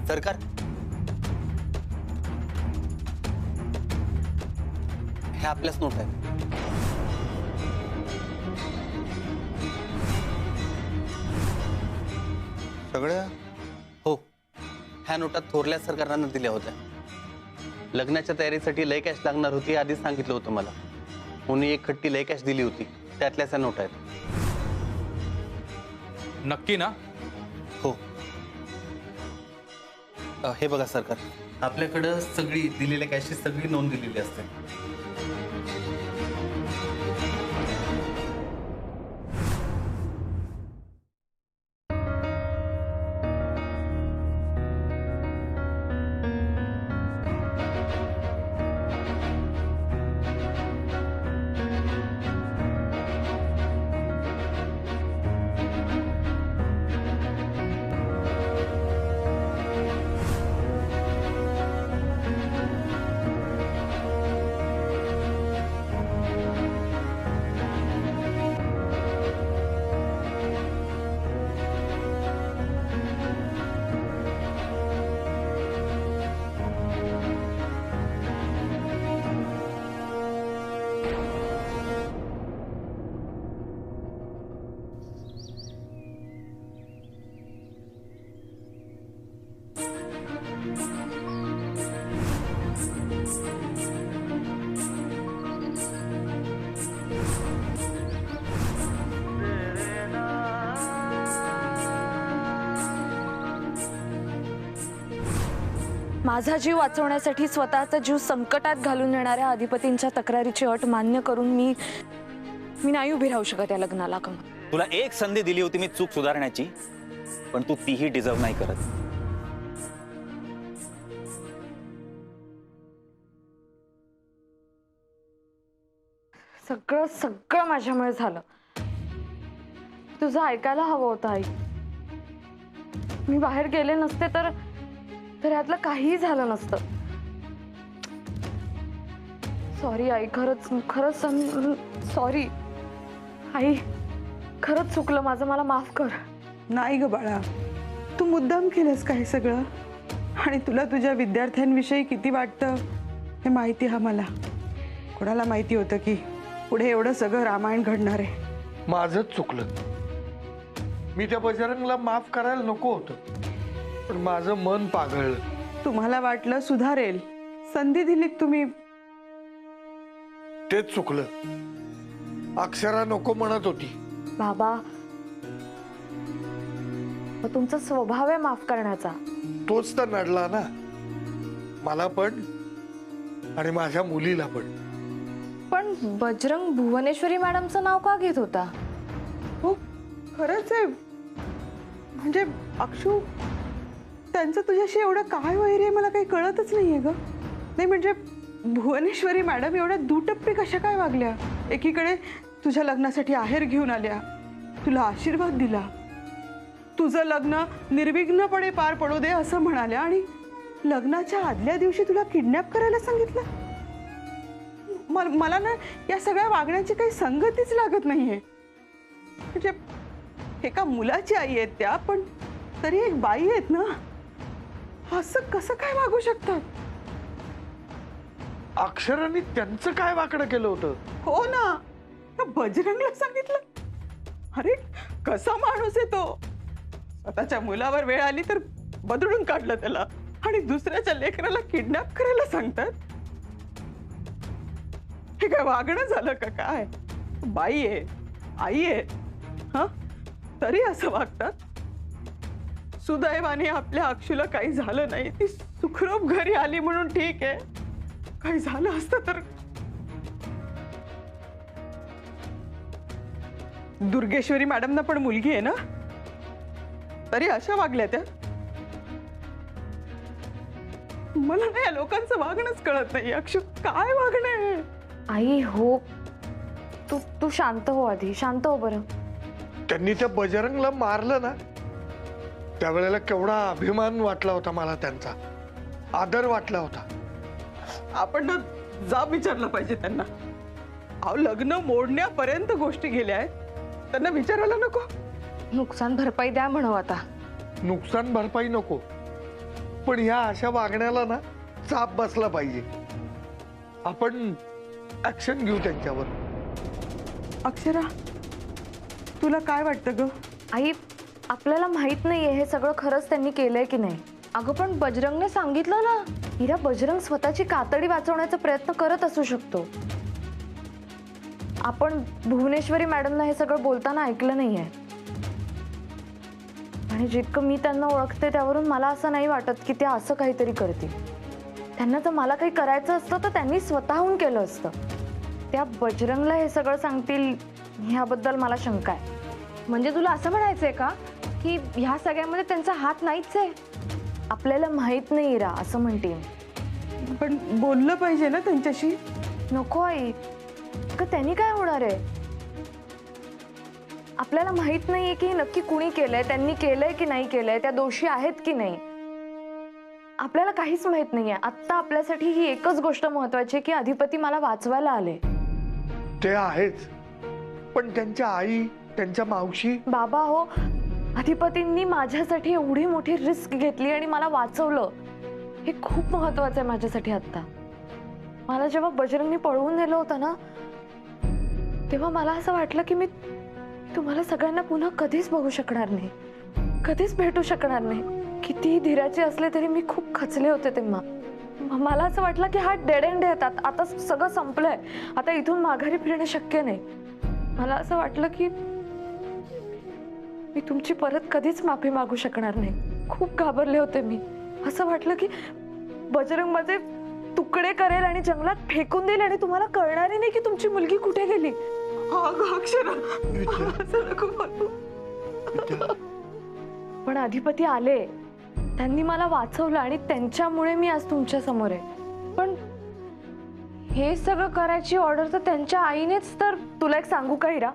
सरकार, हे आपल्याच नोट आहेत. सगळ्या? हो, ह्या नोटा थोरल्या सरकारांना दिल्या होत्या. लग्नाच्या तयारीसाठी लय कॅश लागणार होती आधीच सांगितलं होतं मला. कोणी एक खट्टी लय कॅश दिली होती, त्यातल्याच ह्या नोट आहेत. नक्की ना? हो. हे बघा सरकार, आपल्याकडं सगळी दिलेल्या कॅशची सगळी नोंद दिलेली असते. माझा जीव वाचवण्यासाठी स्वतःचा जीव संकटात घालून येणाऱ्या अधिपतींच्या तक्रारीची अट मान्य करून मी नाही उभी राहू शकत या लग्नाला. कमल, तुला एक संधी दिली होती मी चूक सुधारण्याची, पण तू तीही डिझर्व नाही करत. सगळं माझ्यामुळे झालं. तुझं ऐकायला हवं होतं आई. मी बाहेर गेले नसते तर यातलं काहीही झालं नसतं. सॉरी आई, खरंच सॉरी आई, खरंच चुकलं माझं, मला माफ कर. नाही ग बाळा, तू मुद्दाम केलंस का हे सगळं? आणि तुला तुझ्या विद्यार्थ्यांविषयी किती वाटतं हे माहिती हा मला. कोणाला माहिती होतं की पुढे एवढं सगळं रामायण घडणार आहे? माझंच चुकलं. मी त्या बजरंगला माफ करायला नको होतं, पण माझं मन पागळलं. तुम्हाला वाटलं सुधारेल, संधी दिलीत तुम्ही. तेच चुकलं. अक्षरा नको म्हणत होती. बाबा, तुमचा स्वभाव आहे माफ करण्याचा. तोच तर नडला ना मला पण आणि माझ्या मुलीला पण. पण बजरंग भुवनेश्वरी मॅडमचं नाव का घेत होता? हो, खरंच आहे. म्हणजे अक्षू, त्यांचं तुझ्याशी एवढं काय वैर आहे मला काही कळतच नाहीये ग. नाही म्हणजे भुवनेश्वरी मॅडम एवढ्या दुटप्पी कशा काय वागल्या? एकीकडे तुझ्या लग्नासाठी आहेर घेऊन आल्या, तुला आशीर्वाद दिला, तुझं लग्न निर्विघ्नपणे पार पडू दे असं म्हणाल्या, आणि लग्नाच्या आदल्या दिवशी तुला किडनॅप करायला सांगितलं. मला ना या सगळ्या वागण्याची काही संगतीच लागत नाहीये. म्हणजे एका मुलाची आई आहेत त्या, पण तरी एक बाई आहेत ना, असं कसं काय वागू शकतात? अक्षराने त्यांचं काय वाकडं केलं होतं? हो ना, त्या बजरंगला सांगितलं. अरे कसा माणूस आहे तो. स्वतःच्या मुलावर वेळ आली तर बदलून काढलं त्याला, आणि दुसऱ्याच्या लेकराला किडनॅप करायला सांगतात. हे काय वागणं झालं का काय? बाई आहे, आई आहे, हा, तरी असं वागतात. सुदैवाने आपल्या अक्षूला काही झालं नाही, ती सुखरूप घरी आली म्हणून ठीक आहे. काही झालं असतं तर. दुर्गेश्वरी मॅडमना पण मुलगी आहे ना, तरी अशा वागल्या त्या. मला नाही या लोकांचं वागणंच कळत नाही. अक्षू काय वागणं आहे? आई हो, तू शांत हो आधी, शांत हो बरं. त्यांनी त्या बजरंगला मारलं ना, त्यावेळेला केवढा अभिमान वाटला होता मला, त्यांचा आदर वाटला होता. आपण ना जाब विचारलं पाहिजे त्यांना. अहो, लग्न मोडण्यापर्यंत गोष्टी गेल्या आहेत, त्यांना विचारायला नको? नुकसान भरपाई द्या म्हणू आता. नुकसान भरपाई नको, पण ह्या अशा वागण्याला ना चाप बसला पाहिजे. आपण ऍक्शन घेऊ त्यांच्यावर. अक्षरा, तुला काय वाटतं ग? आई, आपल्याला माहित नाहीये हे सगळं खरंच त्यांनी केलंय की नाही. अगं पण बजरंगने सांगितलं ना, हिरा, बजरंग स्वतःची कातडी वाचवण्याचा प्रयत्न करत असू शकतो. आपण भुवनेश्वरी मॅडमना हे सगळं बोलताना ऐकलं नाहीये. आणि जितकं मी त्यांना ओळखते त्यावरून मला असं नाही वाटत की ते असं काहीतरी करतील. त्यांना जर मला काही करायचं असतं तर त्यांनी स्वतःहून केलं असतं. त्या बजरंगला हे सगळं सांगतील ह्याबद्दल मला शंका आहे. म्हणजे तुला असं म्हणायचंय का की ह्या सगळ्यामध्ये त्यांचा हात नाहीच आहे? आपल्याला माहित नाही इरा, असं म्हणते. पण बोललं पाहिजे ना त्यांच्याशी. नको आई, का त्यांनी काय होणार आहे? आपल्याला माहित नाहीये की नक्की कुणी केलंय, त्यांनी केलंय की नाही केलंय, त्या दोषी आहेत की नाही. आपल्याला काहीच माहित नाहीये. आत्ता आपल्यासाठी ही एकच गोष्ट महत्वाची आहे की अधिपती मला वाचवायला आले. ते आहेच, पण त्यांच्या आई, त्यांच्या मावशी. बाबा हो, अधिपतींनी माझ्यासाठी एवढी मोठी रिस्क घेतली आणि मला वाचवलं. हे खूप महत्वाचं आहे माझ्यासाठी. आता मला जेव्हा बजरंगनी पळवून नेलं होतं ना, तेव्हा मला असं वाटलं की मी तुम्हाला सगळ्यांना पुन्हा कधीच बघू शकणार नाही, कधीच भेटू शकणार नाही. कितीही धीराचे असले तरी मी खूप खचले होते तेव्हा. मला असं वाटलं की हा डेड एंड येतात, आता सगळं संपलंय, आता इथून माघारी फिरणे शक्य नाही. मला असं वाटलं की मी तुमची परत कधीच माफी मागू शकणार नाही. खूप घाबरले होते मी. असं वाटलं की बजरंग माझे तुकडे करेल आणि जंगलात फेकून देईल आणि तुम्हाला कळणारही नाही की तुमची मुलगी कुठे गेली. अक्षरा, असं नको बोलू. पण अधिपती आले, त्यांनी मला वाचवलं आणि त्यांच्यामुळे मी आज तुमच्या समोर आहे. पण हे सगळं करायची ऑर्डर तर त्यांच्या आईनेच तर. तुला एक सांगू का हिरा,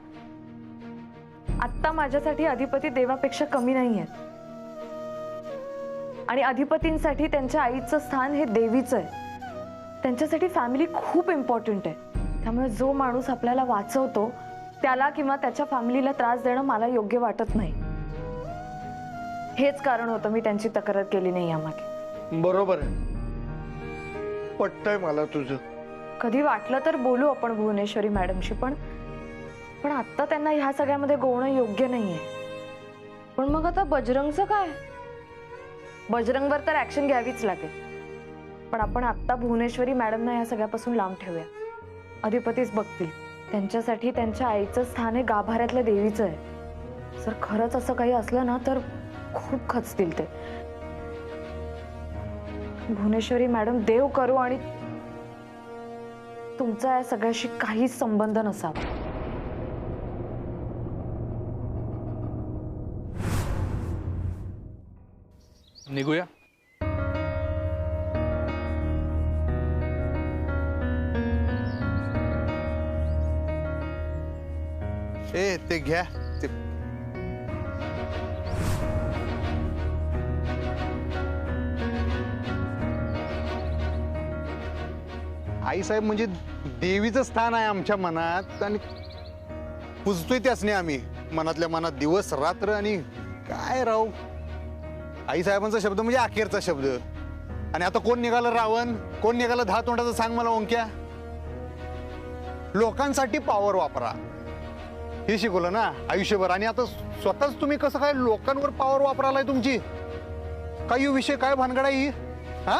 आत्ता माझ्यासाठी अधिपती देवापेक्षा कमी नाही आहेत. आणि अधिपतींसाठी त्यांच्या आईचं स्थान हे देवीचं आहे. त्यांच्यासाठी फॅमिली खूप इम्पॉर्टंट आहे. त्यामुळे जो माणूस आपल्याला वाचवतो त्याला किंवा त्याच्या फॅमिलीला त्रास देणं मला योग्य वाटत नाही. हेच कारण होतं मी त्यांची तक्रार केली नाही यामागे. बरोबर आहे, पटतंय मला तुझं. कधी वाटलं तर बोलू आपण भुवनेश्वरी मॅडमशी, पण आत्ता त्यांना ह्या सगळ्यामध्ये गोवणं योग्य नाहीये. पण मग आता बजरंगचं काय? बजरंगवर तर ऍक्शन घ्यावीच लागेल, पण आपण आत्ता भुवनेश्वरी मॅडमना या सगळ्यापासून लांब ठेवूया. अधिपतीच बघतील. त्यांच्यासाठी त्यांच्या आईचं स्थान हे गाभाऱ्यातल्या देवीचं आहे. जर खरंच असं काही असलं ना तर खूप खचतील ते. भुवनेश्वरी मॅडम, देव करू आणि तुमचा या सगळ्याशी काहीच संबंध नसावा. निघूया. ते घ्या ते. आईसाहेब म्हणजे देवीचं स्थान आहे आमच्या मनात आणि पुजतोय त्यासने आम्ही मनातल्या मनात दिवस रात्र. आणि काय राव, आईसाहेबांचा शब्द म्हणजे अखेरचा शब्द. आणि आता कोण निघालं रावण, कोण निघालं 10 तोंडाचं, सांग मला ओंक्या. लोकांसाठी पॉवर वापरा हे शिकवलं ना आयुष्यभर. आणि आता स्वतःच तुम्ही कसं काय लोकांवर पॉवर वापरालाय तुमची? काय विषय, काय भानगड आहे ही? हा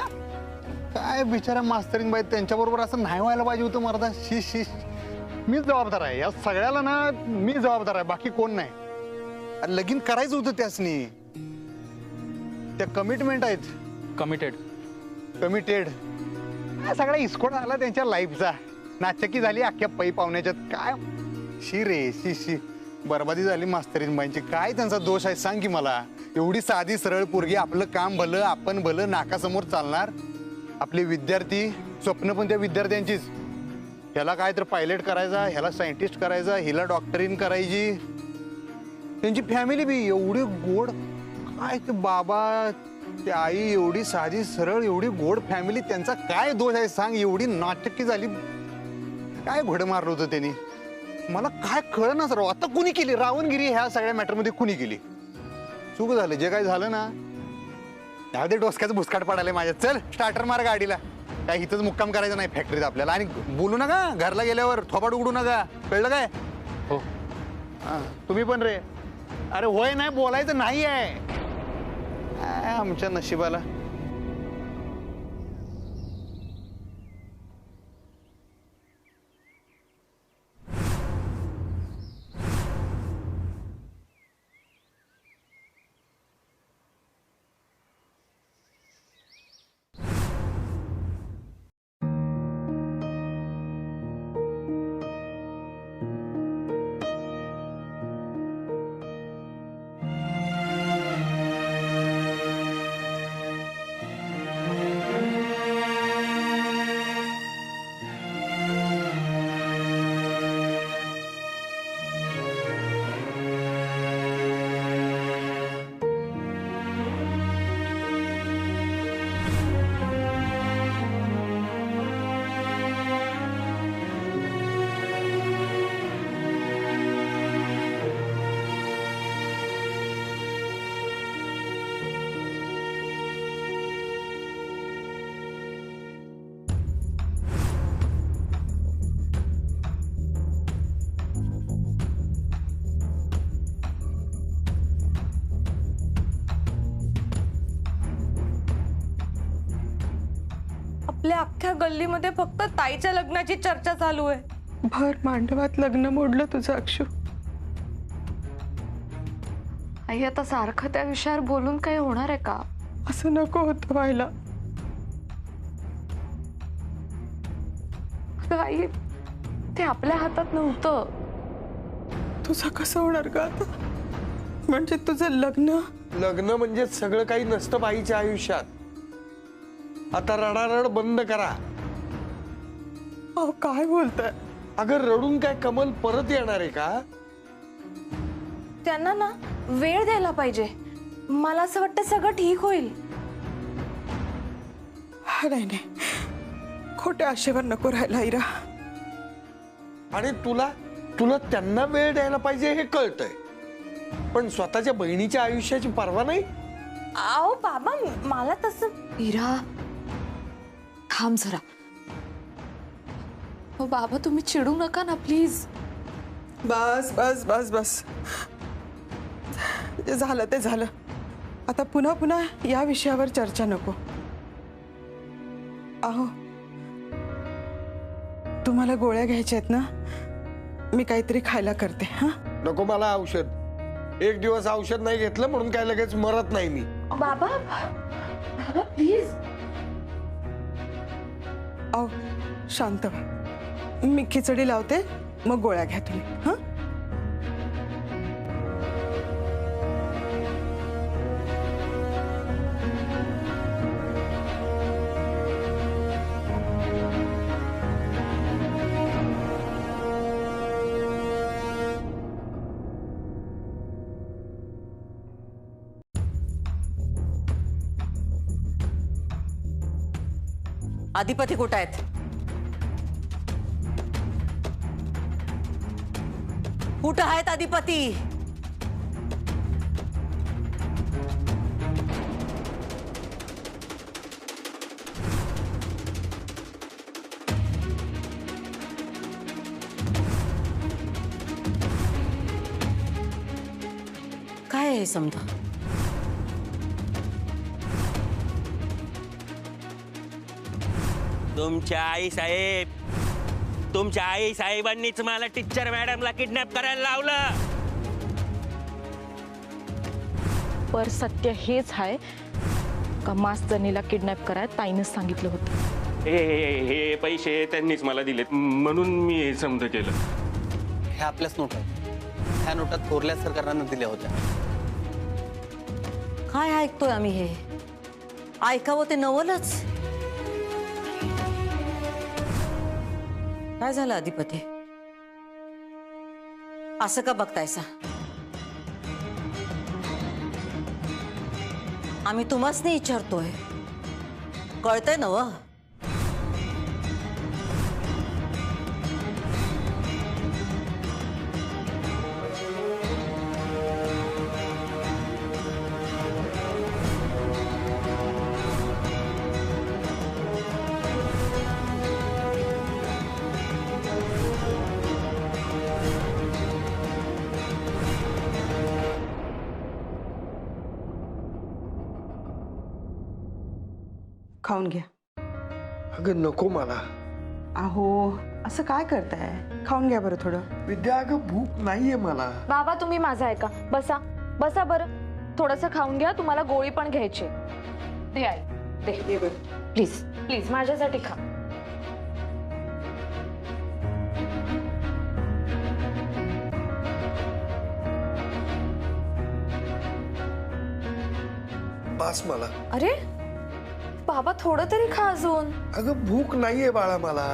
काय बिचारा मास्तरीन बाई, त्यांच्याबरोबर असं नाही व्हायला पाहिजे होतं मर्दा. शीश शीश. मीच जबाबदार आहे या सगळ्याला ना, मी जबाबदार आहे, बाकी कोण नाही. लगीन करायचं होतं त्यासनी. त्या कमिटमेंट आहेत, कमिटेड. सगळा इस्कोट आला त्यांच्या लाईफचा. नाचकी झाली अख्ख्या पै पाहुण्याच्यात. काय शी रे शी. बरबादी झाली मास्तरीन बाईंची. काय त्यांचा दोष आहे सांग की मला? एवढी साधी सरळ पोरगी, आपलं काम भलं, आपण भलं, नाकासमोर चालणार. आपले विद्यार्थी, स्वप्न पण त्या विद्यार्थ्यांचीच. ह्याला काय तर पायलट करायचा, ह्याला सायंटिस्ट करायचा, हिला डॉक्टरीन करायची. त्यांची फॅमिली बी एवढी गोड. काय ते बाबा, ती आई एवढी साधी सरळ, एवढी गोड फॅमिली. त्यांचा काय दोष आहे सांग? एवढी नाटकी झाली. काय घोडं मारलं होतं त्यांनी? मला काय कळेनाच राव. आता कुणी केली रावणगिरी ह्या सगळ्या मॅटरमध्ये? कुणी केली? चूक झालं जे काय झालं ना, जाऊ दे, डोसक्याचं भुसकाट पडाले माझ्या. चल स्टार्टर मार गाडीला. काय इथंच मुक्काम करायचं नाही फॅक्टरीत आपल्याला. आणि बोलू नका घरला गेल्यावर, थोपाट उघडू नका, कळलं काय? हो. हा, तुम्ही पण रे. अरे होय नाही बोलायचं नाही आहे. काय आमच्या नशिबाला. आपल्या अख्ख्या गल्लीमध्ये फक्त ताईच्या लग्नाची चर्चा चालू आहे. भर मांडवात लग्न मोडलं तुझं अक्षू. आई आता सारखं त्या विषयावर बोलून काही होणार आहे का? असं नको होतं व्हायला. अगं आई, ते आपल्या हातात नव्हतं. तुझं कसं होणार का आता? म्हणजे तुझं लग्न लग्न म्हणजे सगळं काही नसतं बाईच्या आयुष्यात. आता रडारड बंद करा. अहो काय बोलताय? अगं रडून काय कमल परत येणार आहे का? त्यांना ना वेळ द्यायला पाहिजे. मला असं वाटतं सगळं ठीक होईल. नाही नाही, खोट्या आशेवर नको राहायला इरा. आणि तुला तुला त्यांना वेळ द्यायला पाहिजे हे कळतंय, पण स्वतःच्या बहिणीच्या आयुष्याची पर्वा नाही. आओ बाबा, मला तसं. इरा थांब जरा. हो बाबा, तुम्ही चिडू नका ना प्लीज. बस बस बस बस, जे झालं ते झालं. आता पुन्हा पुन्हा या विषयावर चर्चा नको. अहो तुम्हाला गोळ्या घ्यायच्या आहेत ना? मी काहीतरी खायला करते. हा नको मला औषध. एक दिवस औषध नाही घेतलं म्हणून काय लगेच मरत नाही मी. बाबा बाबा प्लीज. अहो शांत व्हा. मी खिचडी लावते, मग गोळ्या घ्या तुम्ही. हा अधिपती कुठं आहेत? कुठं आहेत अधिपती? काय आहे समजा? तुमच्या आई साहेब, तुमच्या आई साहेबांनीच मला टीचर मॅडमला किडनॅप करायला लावलं. पर सत्य हेच आहे का मास्तरनीला किडनॅप करायला ताईनच सांगितलं होतं. हे पैसे त्यांनीच मला दिलेत म्हणून मी हे समज केलं. ह्या आपल्याच नोट आहेत. ह्या नोटा थोरल्या सरकारांना दिल्या होत्या. काय ऐकतोय आम्ही हे? ऐकावं ते नवलच. काय झालं अधिपती? असं का बघतायसा? आम्ही तुम्हाच नाही विचारतोय, कळतंय नव? खाऊन घ्या. अगं नको मला. अहो असं काय करताय, खाऊन घ्या बरं थोडं. विद्या अगं भूक नाहीये मला. बाबा तुम्ही माझा ऐका, बसा बसा बरं, थोडंसं खाऊन घ्या, तुम्हाला गोळी पण घ्यायची. दे आई दे, ये बरं. प्लीज प्लीज माझ्यासाठी खा. बास मला. अरे बाबा थोडं तरी खा अजून. अगं भूक नाहीये बाळा मला.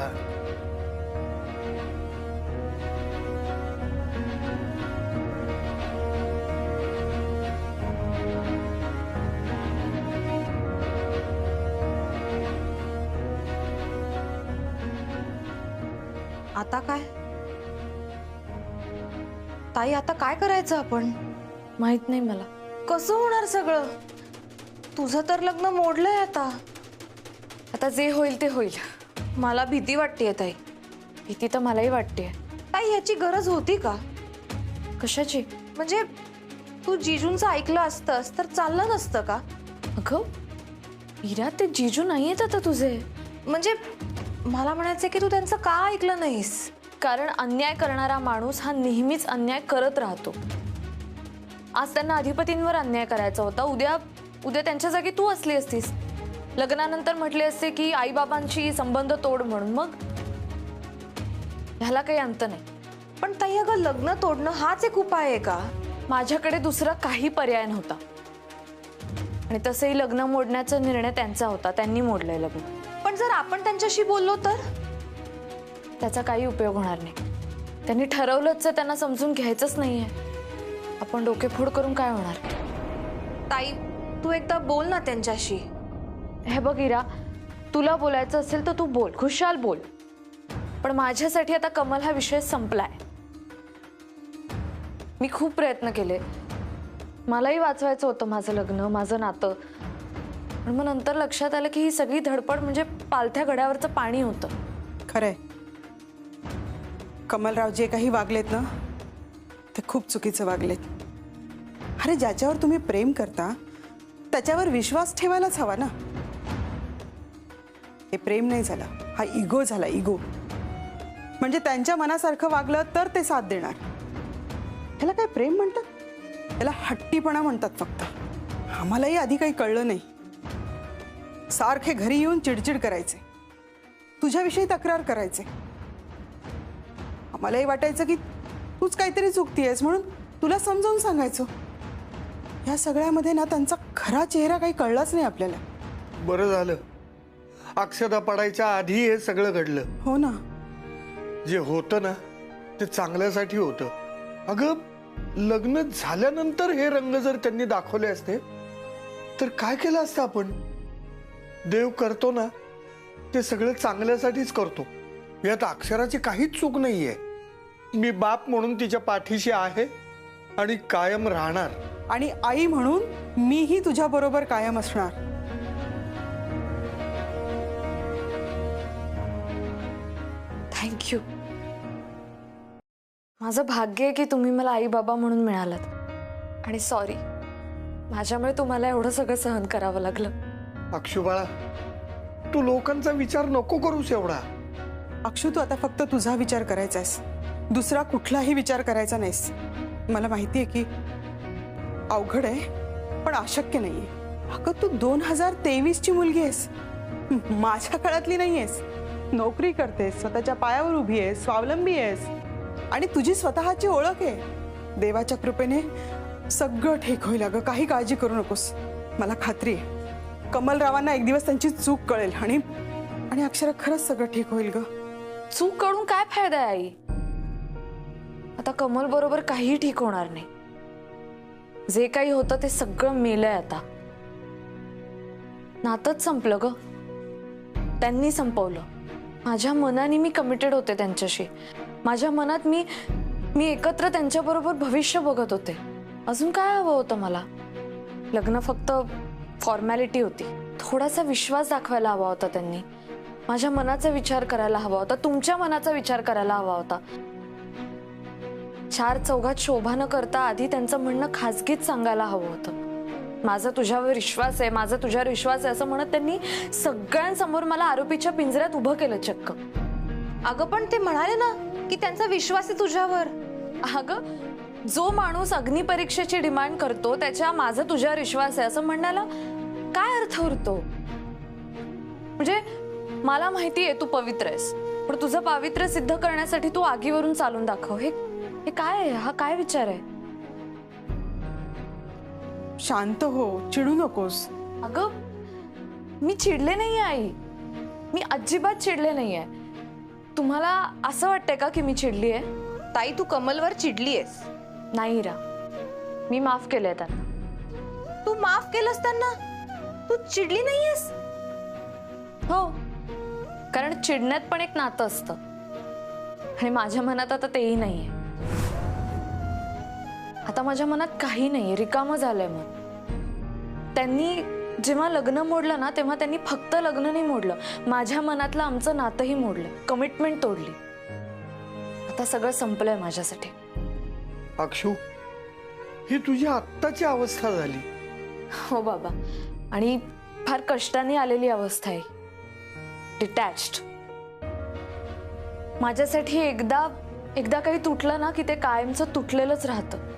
आता काय ताई, आता काय करायचं आपण? माहित नाही मला. कसं होणार सगळं? तुझं तर लग्न मोडलंय आता. आता जे होईल ते होईल. मला भीती वाटतेय ताई. भीती तर मलाही वाटते. ताई याची गरज होती का? कशाची? म्हणजे तू जिजूंचं ऐकलं असतंस तर चाललं नसतं का? अगं मीरा, ते जिजू नाही आहेत आता तुझे. म्हणजे मला म्हणायचं की तू त्यांचं का ऐकलं नाहीस? कारण अन्याय करणारा माणूस हा नेहमीच अन्याय करत राहतो. आज त्यांना अधिपतींवर अन्याय करायचा होता, उद्या उद्या त्यांच्या जागी तू असली असतीस. लग्नानंतर म्हटले असते की आईबाबांशी संबंध तोड म्हणून, मग ह्याला काही अंत नाही. पण ताई अगं लग्न तोडणं हाच एक उपाय आहे का? माझ्याकडे दुसरा काही पर्याय नव्हता. आणि तसंही लग्न मोडण्याचा निर्णय त्यांचा होता, त्यांनी मोडलंय लग्न. पण जर आपण त्यांच्याशी बोललो तर? त्याचा काही उपयोग होणार नाही. त्यांनी ठरवलंच, त्यांना समजून घ्यायचंच नाहीये. आपण डोकेफोड करून काय होणार? ताई तू एकदा बोल ना त्यांच्याशी. हे बघ इरा, तुला बोलायचं असेल तर तू बोल, खुशाल बोल. पण माझ्यासाठी आता कमल हा विषय संपलाय. मी खूप प्रयत्न केले. मलाही वाचवायचं होतं माझं लग्न, माझं नातं. पण मग नंतर लक्षात आलं की ही सगळी धडपड म्हणजे पालथ्या घड्यावरचं पाणी होतं. खरंय, कमलराव जे काही वागलेत ना ते खूप चुकीचं वागलेत. अरे ज्याच्यावर तुम्ही प्रेम करता त्याच्यावर विश्वास ठेवायलाच हवा ना. हे प्रेम नाही झालं, हा इगो झाला, इगो. म्हणजे त्यांच्या मनासारखं वागलं तर ते साथ देणार. ह्याला काय प्रेम म्हणतात? त्याला हट्टीपणा म्हणतात फक्त. आम्हालाही आधी काही कळलं नाही. सारखे घरी येऊन चिडचिड करायचे, तुझ्याविषयी तक्रार करायचे. आम्हालाही वाटायचं की तूच काहीतरी चुकतीयस म्हणून तुला समजावून सांगायचो. या सगळ्यामध्ये ना त्यांचा खरा चेहरा काही कळलाच नाही आपल्याला. बरं झालं अक्षता पडायच्या आधी हे सगळं घडलं. हो ना. जे होतं ना ते चांगल्यासाठी होतं. अगं लग्न झाल्यानंतर हे रंग जर त्यांनी दाखवले असते तर काय केलं असतं आपण? देव करतो ना ते सगळं चांगल्यासाठीच करतो. यात अक्षराची काहीच चूक नाहीये. मी बाप म्हणून तिच्या पाठीशी आहे आणि कायम राहणार. आणि आई म्हणून मीही तुझ्या बरोबर कायम असणार. थँक्यू. माझं भाग्य आहे की तुम्ही मला आई बाबा म्हणून मिळालात. आणि सॉरी, माझ्यामुळे तुम्हाला एवढं सगळं सहन करावं लागलं. अक्षू बाळा, तू लोकांचा विचार नको करूस एवढा. अक्षू, तू आता फक्त तुझा विचार करायचा आहेस, दुसरा कुठलाही विचार करायचा नाहीस. मला माहिती आहे की अवघड आहे पण अशक्य नाहीये. अगं तू 2023 ची मुलगी आहेस, माझ्या काळातली नाही आहेस. नोकरी करतेस, स्वतःच्या पायावर उभी आहेस, स्वावलंबी आहेस आणि तुझी स्वतःची ओळख आहे. देवाच्या कृपेने सगळं ठीक होईल. अगं काही काळजी करू नकोस. मला खात्री आहे कमलरावांना एक दिवस त्यांची चूक कळेल आणि आणि अक्षरा खरंच सगळं ठीक होईल. ग चूक कळून काय फायदा आहे आई? आता कमल बरोबर काही ठीक होणार नाही. जे काही होतं ते सगळं मेलंय आता. नातच संपलं ग, त्यांनी संपवलं. माझ्या मनाने मी कमिटेड होते त्यांच्याशी. माझ्या मनात मी एकत्र त्यांच्याबरोबर भविष्य बघत होते. अजून काय हवं होतं मला? लग्न फक्त फॉर्मॅलिटी होती. थोडासा विश्वास दाखवायला हवा होता त्यांनी. माझ्या मनाचा विचार करायला हवा होता, तुमच्या मनाचा विचार करायला हवा होता. चार चौघात शोभा न करता आधी त्यांचं म्हणणं खाजगीत सांगायला हवं होतं. माझा तुझ्यावर विश्वास आहे, माझा तुझ्यावर विश्वास आहे असं म्हणत त्यांनी सगळ्यांसमोर मला आरोपीच्या पिंजऱ्यात उभं केलं चक्क. अगं पण ते म्हणाले ना की त्यांचा विश्वास आहे तुझ्यावर. अगं जो माणूस अग्निपरीक्षेची डिमांड करतो त्याच्या माझा तुझ्यावर विश्वास आहे असं म्हणण्याला काय अर्थ उरतो? म्हणजे मला माहिती आहे तू पवित्र आहेस, पण तुझं पावित्र्य सिद्ध करण्यासाठी तू आगीवरून चालून दाखव. हे काय आहे? हा काय विचार आहे? शांत हो, चिडू नकोस. अगं मी चिडले नाहीये आई, मी अजिबात चिडले नाहीये. तुम्हाला असं वाटतंय का की मी चिडली आहे? ताई तू कमलवर चिडलीयस. नाही रा, मी माफ केलंय त्यांना. तू माफ केलंस त्यांना, तू चिडली नाहीयेस? हो, कारण चिडण्यात पण एक नातं असतं आणि माझ्या मनात आता तेही नाहीये. आता माझ्या मनात काही नाहीये, रिकामं झालंय मन. त्यांनी जेव्हा लग्न मोडलं ना तेव्हा त्यांनी फक्त लग्न नाही मोडलं, माझ्या मनातलं आमचं नातंही मोडलं, कमिटमेंट तोडली. आता सगळं संपलंय माझ्यासाठी. अक्षू, ही तुझी आत्ताची अवस्था झाली. हो बाबा, आणि फार कष्टाने आलेली अवस्था आहे. डिटॅच्ड. माझ्यासाठी एकदा काही तुटलं ना की ते कायमचं तुटलेलंच राहतं,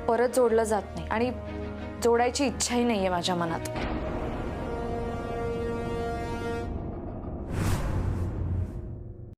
परत जोडलं जात नाही आणि जोडायची इच्छाही नाहीये माझ्या मनात.